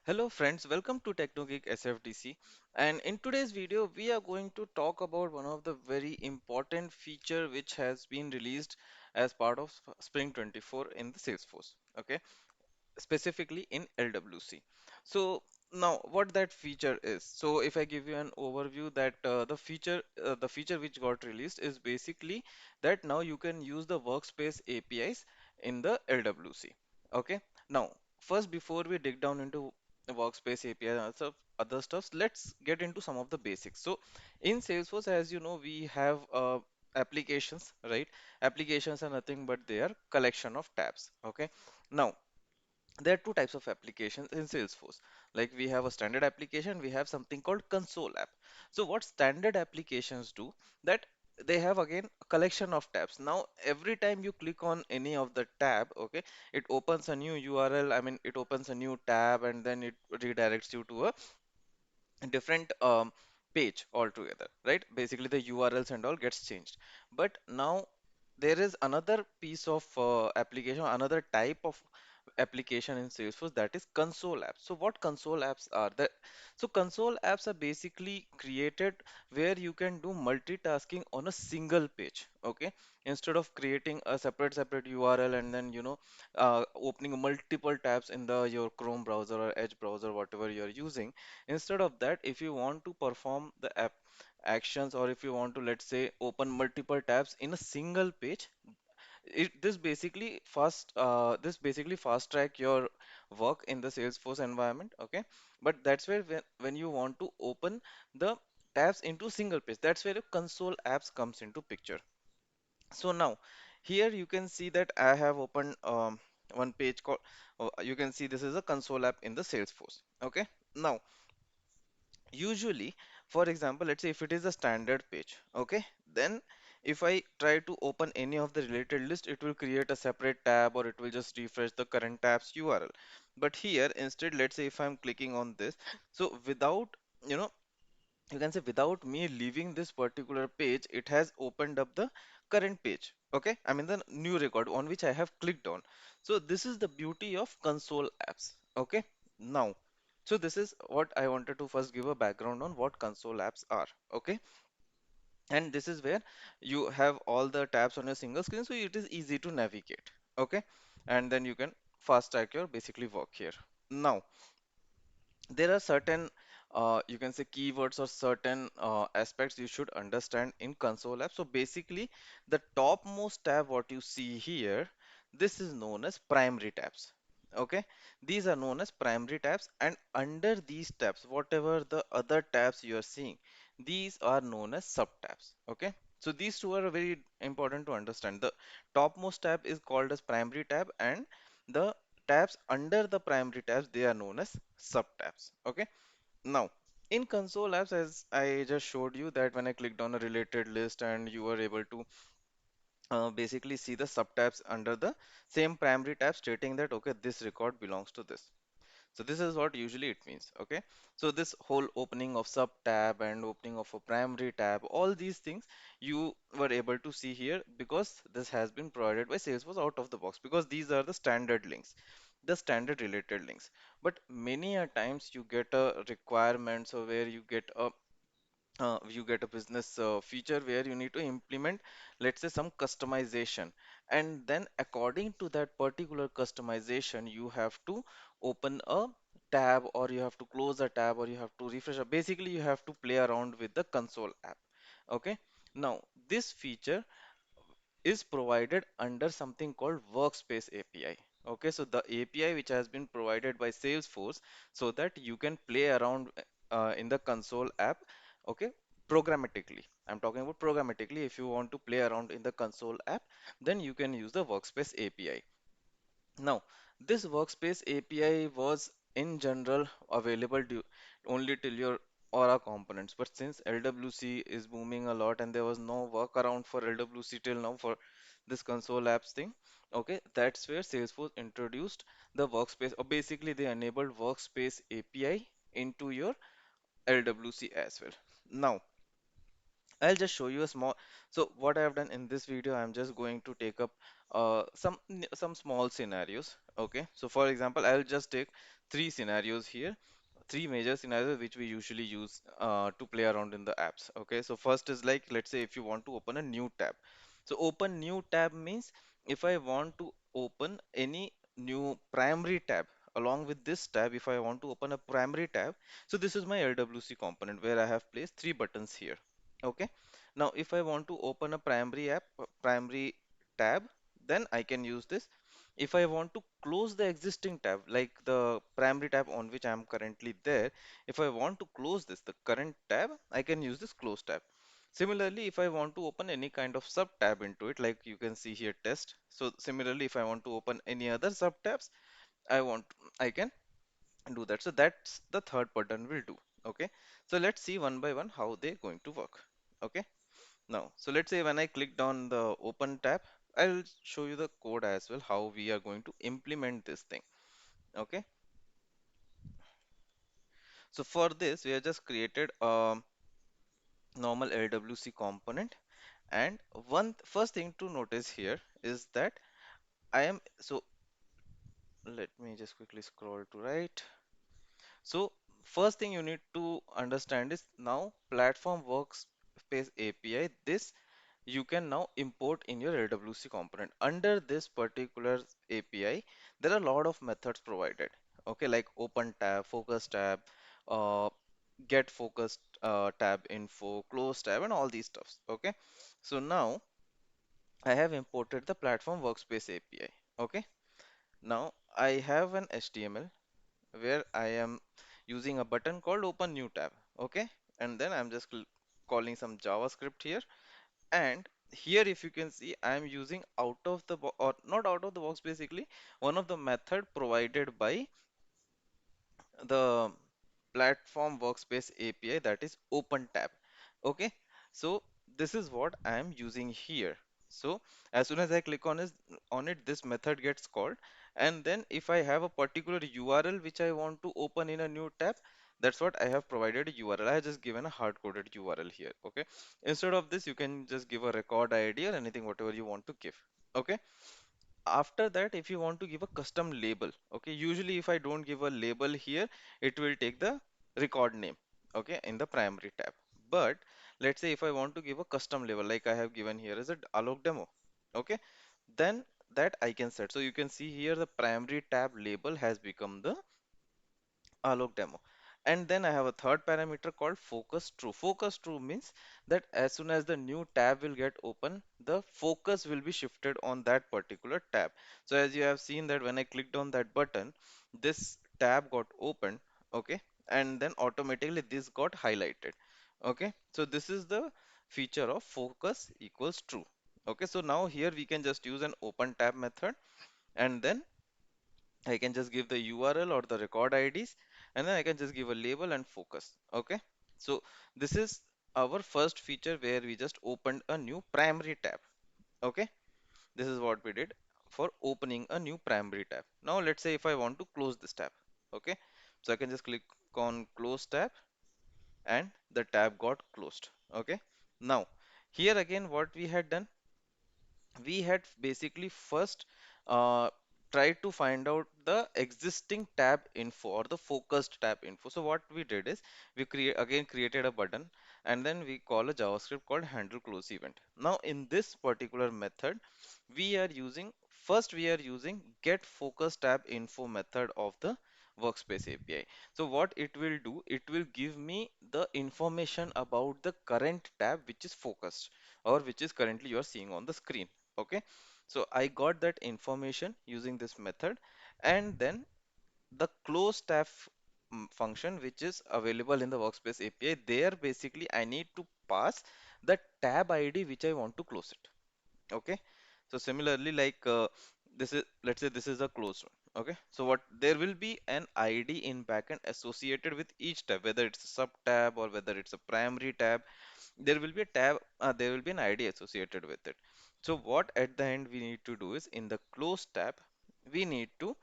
Hello friends, welcome to TechnoGeek SFDC. And in today's video, we are going to talk about one of the very important feature which has been released as part of Spring 24 in the Salesforce. Okay, specifically in LWC. So now what that feature is. So if I give you an overview that the feature which got released is basically that now you can use the workspace APIs in the LWC. Okay. Now first before we dig down into the workspace API and other stuffs, let's get into some of the basics. So in Salesforce, as you know, we have applications, right? Applications are nothing but they are collection of tabs. Okay. Now there are two types of applications in Salesforce. Like we have a standard application, we have something called console app. So what standard applications do that they have again a collection of tabs. Now every time you click on any of the tab, okay, it opens a new URL. I mean, it opens a new tab and then it redirects you to a different page altogether, right? Basically the URLs and all gets changed. But now there is another piece of application, another type of application in Salesforce, that is console apps. So what console apps are that? So console apps are basically created where you can do multitasking on a single page. Okay, instead of creating a separate URL and then opening multiple tabs in the your Chrome browser or Edge browser, whatever you're using. Instead of that, if you want to perform the app actions, or if you want to, let's say, open multiple tabs in a single page, this basically fast track your work in the Salesforce environment. Okay, but that's where when you want to open the tabs into single page, that's where your console apps comes into picture. So now here you can see that I have opened one page called, you can see this is a console app in the Salesforce. Okay, now usually, for example, let's say if it is a standard page, okay, then if I try to open any of the related list, it will create a separate tab or it will just refresh the current tab's URL. But here instead, let's say if I'm clicking on this, so without, you know, you can say without me leaving this particular page, it has opened up the current page. Okay, I mean the new record on which I have clicked on. So this is the beauty of console apps. Okay, now, so this is what I wanted to first give a background on what console apps are. Okay, and this is where you have all the tabs on a single screen, so it is easy to navigate. Okay, and then you can fast track your basically work here. Now there are certain you can say keywords or certain aspects you should understand in console app. So basically the topmost tab what you see here, this is known as primary tabs. Okay, these are known as primary tabs, and under these tabs, whatever the other tabs you are seeing, these are known as sub tabs. Okay, so these two are very important to understand. The topmost tab is called as primary tab, and the tabs under the primary tabs, they are known as sub tabs. Okay, now in console apps, as I just showed you that when I clicked on a related list and you were able to basically see the sub tabs under the same primary tab stating that okay, this record belongs to this. So this is what usually it means. Okay, so this whole opening of sub tab and opening of a primary tab, all these things you were able to see here because this has been provided by Salesforce out of the box, because these are the standard links, the standard related links. But many a times you get a requirement, so where you get a business feature where you need to implement, let's say, some customization, and then according to that particular customization you have to open a tab, or you have to close a tab, or you have to refresh a, basically you have to play around with the console app. Okay, now this feature is provided under something called Workspace API. Okay, so the API which has been provided by Salesforce so that you can play around in the console app. Okay, programmatically. I'm talking about programmatically. If you want to play around in the console app, then you can use the Workspace API. Now, this Workspace API was in general available only till your Aura components, but since LWC is booming a lot and there was no workaround for LWC till now for this console apps thing, okay, that's where Salesforce introduced the Workspace, or basically they enabled Workspace API into your LWC as well. Now, I'll just show you a small. So what I have done in this video, I'm just going to take up some small scenarios. Okay. So for example, I'll just take three scenarios here, three major scenarios which we usually use to play around in the apps. Okay. So first is like, let's say if you want to open a new tab. So open new tab means if I want to open any new primary tab along with this tab, if I want to open a primary tab, so this is my LWC component where I have placed three buttons here. Okay. Now, if I want to open a primary app, primary tab, then I can use this. If I want to close the existing tab, like the primary tab on which I am currently there, if I want to close this, the current tab, I can use this close tab. Similarly, if I want to open any kind of sub tab into it, like you can see here test. So similarly, if I want to open any other sub tabs, I can do that. So that's the third button will do. Okay. So let's see one by one how they're going to work. Okay. Now, so let's say when I clicked on the open tab, I'll show you the code as well, how we are going to implement this thing. Okay. So for this, we have just created a normal LWC component. And one first thing to notice here is that I am, so let me just quickly scroll to right. So first thing you need to understand is now platform workspace API. This you can now import in your LWC component. Under this particular API, there are a lot of methods provided. Okay, like open tab, focus tab, uh, get focused tab info, close tab, and all these stuffs. Okay, so now I have imported the platform workspace API. Okay, now I have an HTML where I am using a button called open new tab. Okay, and then I'm just calling some JavaScript here. And here, if you can see, I am using out of the box, or not out of the box, basically one of the method provided by the platform workspace API, that is open tab. Okay, so this is what I am using here. So as soon as I click on it, this method gets called, and then if I have a particular URL which I want to open in a new tab, that's what I have provided a URL. I have just given a hard-coded URL here. Okay, instead of this, you can just give a record ID or anything, whatever you want to give. Okay, after that, if you want to give a custom label, okay, usually if I don't give a label here, it will take the record name, okay, in the primary tab. But let's say if I want to give a custom label, like I have given here as a alog demo, okay, then that I can set. So you can see here the primary tab label has become the alog demo. And then I have a third parameter called focus true. Focus true means that as soon as the new tab will get open, the focus will be shifted on that particular tab. So as you have seen that when I clicked on that button, this tab got opened, okay, and then automatically this got highlighted. Okay, so this is the feature of focus equals true. Okay, so now here we can just use an open tab method, and then I can just give the URL or the record IDs, and then I can just give a label and focus. Okay. So this is our first feature where we just opened a new primary tab. Okay. This is what we did for opening a new primary tab. Now let's say if I want to close this tab. Okay. So I can just click on close tab and the tab got closed. Okay. Now here again what we had done, we had basically first uh, tried to find out the existing tab info or the focused tab info. So what we did is we created a button, and then we call a JavaScript called handle close event. Now in this particular method, we are using we are using get focus tab info method of the workspace API. So what it will do, it will give me the information about the current tab which is focused or which is currently you are seeing on the screen. Okay, so I got that information using this method, and then the close tab function which is available in the workspace API, there basically I need to pass the tab ID which I want to close it. Okay, so similarly, like this is, let's say this is a closed one. Okay, so what, there will be an ID in backend associated with each tab, whether it's a sub tab or whether it's a primary tab, there will be a tab, there will be an ID associated with it. So what at the end we need to do is in the close tab, we need to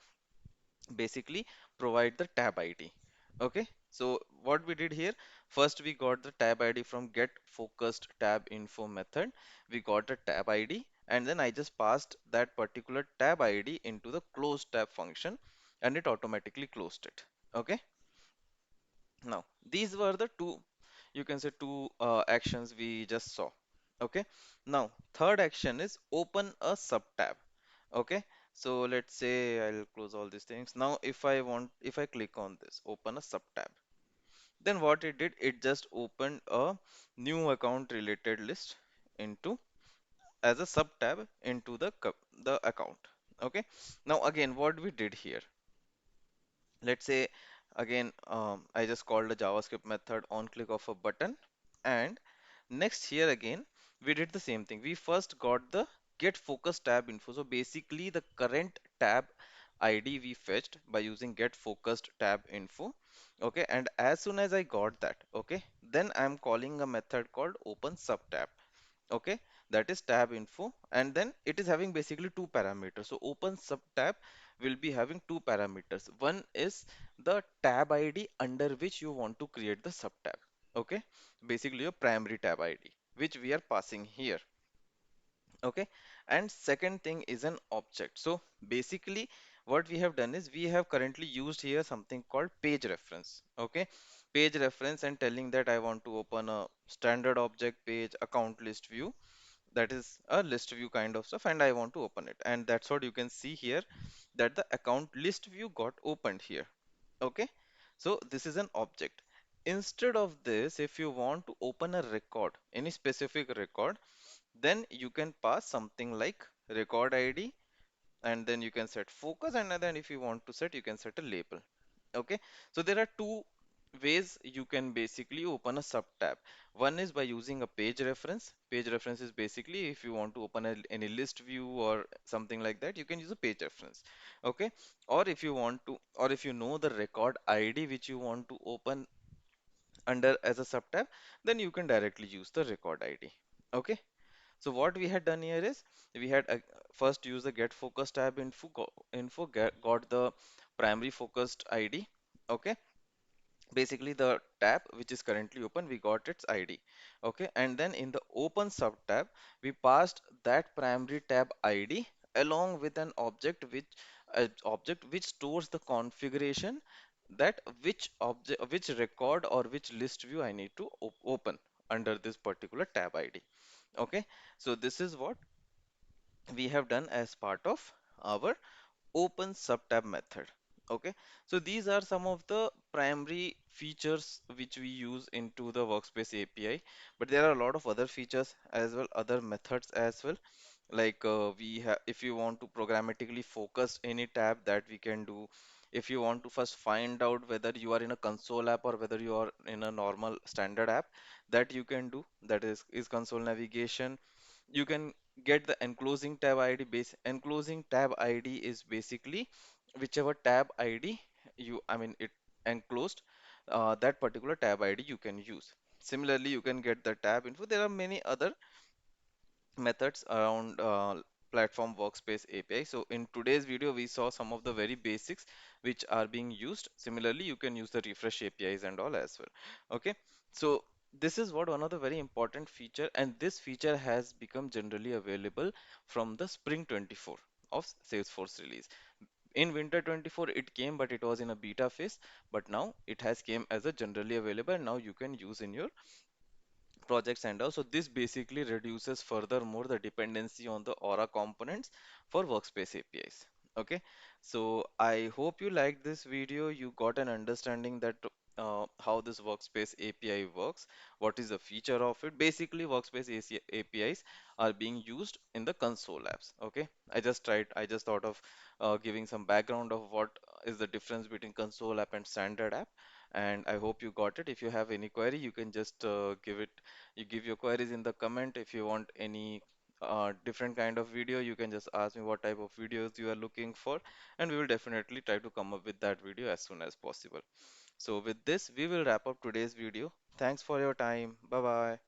basically provide the tab ID. Okay, so what we did here, first we got the tab ID from get focused tab info method. We got a tab ID, and then I just passed that particular tab ID into the close tab function, and it automatically closed it. Okay, now these were the two, you can say two actions we just saw. Okay, now third action is open a sub tab. Okay, so let's say I'll close all these things. Now if I click on this, open a sub tab, then what it did, it just opened a new account related list into as a sub tab into the account. Okay. Now again, what we did here, let's say again, I just called a JavaScript method on click of a button, and next here again, we did the same thing. We first got the get focus tab info. So basically the current tab ID we fetched by using get focused tab info. Okay, and as soon as I got that, okay, then I'm calling a method called open sub tab. Okay, that is tab info, and then it is having basically two parameters. So open sub tab will be having two parameters. One is the tab ID under which you want to create the sub tab. Okay, basically your primary tab ID which we are passing here. Okay, and second thing is an object. So basically what we have done is we have currently used here something called page reference. Okay, page reference, and telling that I want to open a standard object page account list view, that is a list view kind of stuff, and I want to open it, and that's what you can see here, that the account list view got opened here. Okay, so this is an object. Instead of this, if you want to open a record, any specific record, then you can pass something like record ID, and then you can set focus, and then if you want to set, you can set a label. Okay, so there are two ways you can basically open a sub tab. One is by using a page reference. Page reference is basically if you want to open any list view or something like that, you can use a page reference. Okay, or if you want to, or if you know the record ID which you want to open under as a sub tab, then you can directly use the record ID. Okay, so what we had done here is we had first use the get focus tab got the primary focused ID. Okay, basically the tab which is currently open, we got its ID. Okay, and then in the open sub tab, we passed that primary tab ID along with an object which stores the configuration, that which object, which record or which list view I need to open under this particular tab ID. Okay, so this is what we have done as part of our open subtab method. Okay, so these are some of the primary features which we use into the Workspace API, but there are a lot of other features as well, other methods as well. Like we have, if you want to programmatically focus any tab, that we can do. If you want to first find out whether you are in a console app or whether you are in a normal standard app, that you can do. That is console navigation. You can get the enclosing tab ID. Base enclosing tab ID is basically whichever tab ID you, I mean it enclosed, that particular tab ID you can use. Similarly, you can get the tab info. There are many other methods around platform workspace API. So in today's video, we saw some of the very basics which are being used. Similarly, you can use the refresh APIs and all as well. Okay, so this is what one of the very important feature, and this feature has become generally available from the Spring 24 of Salesforce release. In winter 24 it came, but it was in a beta phase, but now it has came as a generally available, and now you can use in your projects and all. So this basically reduces furthermore the dependency on the Aura components for Workspace APIs. Okay, so I hope you liked this video. You got an understanding that how this Workspace API works, what is the feature of it. Basically, Workspace APIs are being used in the console apps. Okay, I just thought of giving some background of what is the difference between console app and standard app, and I hope you got it. If you have any query, you can just you give your queries in the comment. If you want any different kind of video, you can just ask me what type of videos you are looking for, and we will definitely try to come up with that video as soon as possible. So with this, we will wrap up today's video. Thanks for your time. Bye bye.